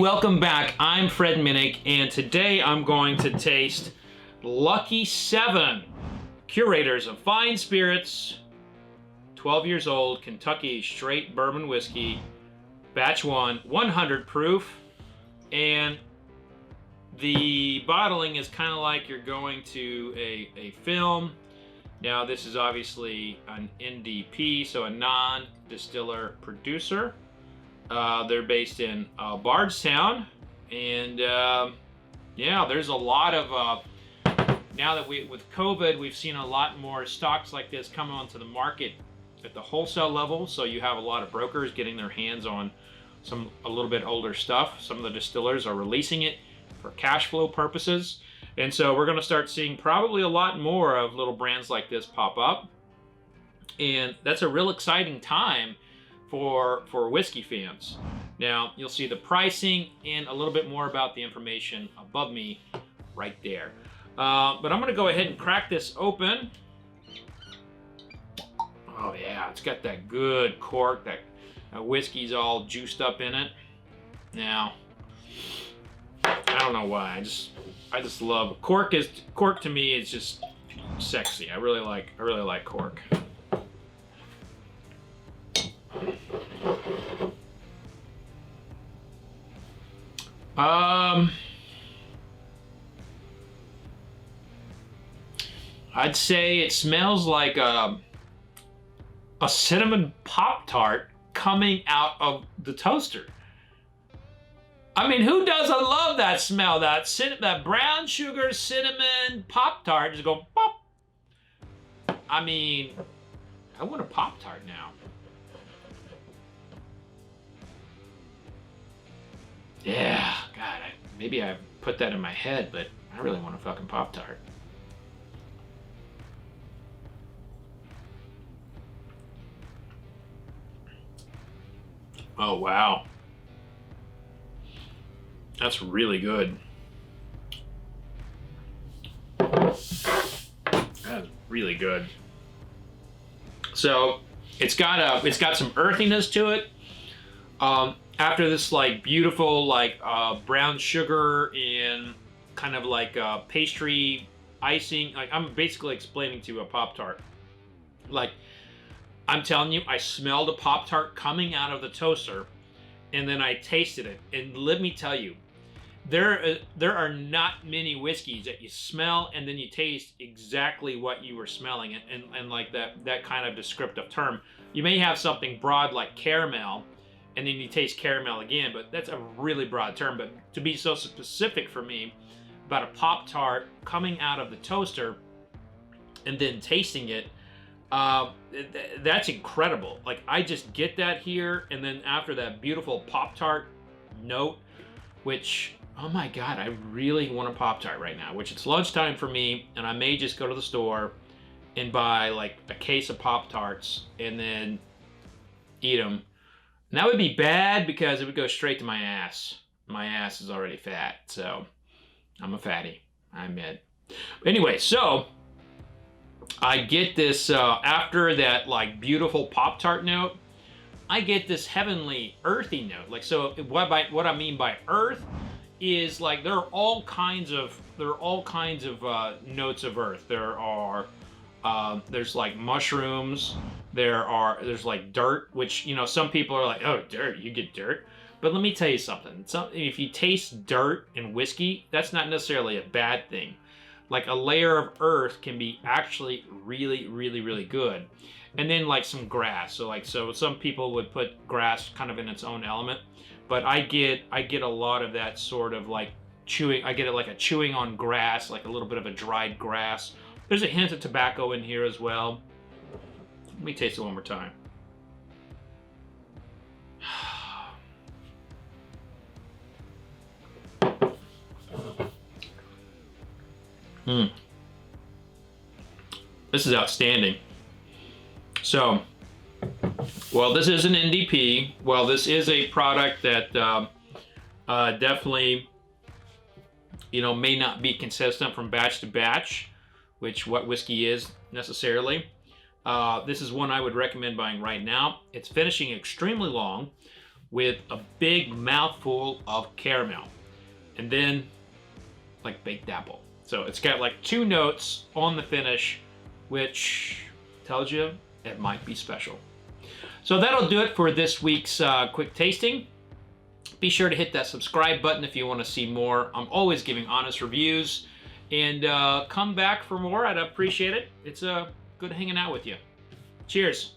welcome back. I'm Fred Minnick, and today I'm going to taste Lucky 7, Curators of Fine Spirits, 12 years old, Kentucky straight bourbon whiskey, batch 1, 100 proof, and the bottling is kind of like you're going to a film. Now this is obviously an NDP, so a non-distiller producer. They're based in Bardstown, and yeah, there's a lot of now that with COVID, we've seen a lot more stocks like this come onto the market at the wholesale level. So you have a lot of brokers getting their hands on a little bit older stuff. Some of the distillers are releasing it for cash flow purposes, and so we're going to start seeing probably a lot more of little brands like this pop up, and that's a real exciting time for whiskey fans. Now you'll see the pricing and a little bit more about the information above me right there. But I'm gonna go ahead and crack this open. Oh yeah, it's got that good cork. That whiskey's all juiced up in it. Now I don't know why. I just love cork. Cork to me is just sexy. I really like cork. I'd say it smells like a cinnamon Pop-Tart coming out of the toaster. I mean, who doesn't love that smell? That brown sugar cinnamon Pop-Tart just go pop. I mean, I want a Pop-Tart now. Yeah, God, maybe I put that in my head, but I really want a fucking Pop-Tart. Oh, wow. That's really good. That's really good. So, it's got some earthiness to it. After this like beautiful brown sugar and kind of like pastry icing, like I'm basically explaining to you a Pop-Tart. Like I'm telling you, I smelled a Pop-Tart coming out of the toaster, and then I tasted it. And let me tell you, there are not many whiskeys that you smell and then you taste exactly what you were smelling, and like that kind of descriptive term. You may have something broad like caramel, and then you taste caramel again, but that's a really broad term. But to be so specific for me about a Pop-Tart coming out of the toaster and then tasting it, that's incredible. Like I just get that here, and then after that beautiful Pop-Tart note, which, oh my God, I really want a Pop-Tart right now, which it's lunchtime for me, and I may just go to the store and buy like a case of Pop-Tarts and then eat them. And that would be bad because it would go straight to my ass. My ass is already fat, so I'm a fatty, I admit. Anyway, so I get this, after that like beautiful Pop-Tart note, I get this heavenly earthy note. Like, so what I mean by earth is like there are all kinds of notes of earth. There's like mushrooms, there's like dirt, which, you know, some people are like, oh, dirt, you get dirt. But let me tell you something. If you taste dirt in whiskey, that's not necessarily a bad thing. Like a layer of earth can be actually really, really, really good. And then like some grass. So some people would put grass kind of in its own element, but I get a lot of that sort of like chewing. I get it like a chewing on grass, like a little bit of a dried grass. There's a hint of tobacco in here as well. Let me taste it one more time. This is outstanding. So, well, this is an NDP. Well, this is a product that definitely, you know, may not be consistent from batch to batch, which what whiskey is necessarily. This is one I would recommend buying right now. It's finishing extremely long. with a big mouthful of caramel. And then like baked apple. So it's got like 2 notes on the finish, which tells you it might be special. So that'll do it for this week's quick tasting. Be sure to hit that subscribe button if you want to see more. I'm always giving honest reviews. And come back for more. I'd appreciate it. It's good hanging out with you. Cheers.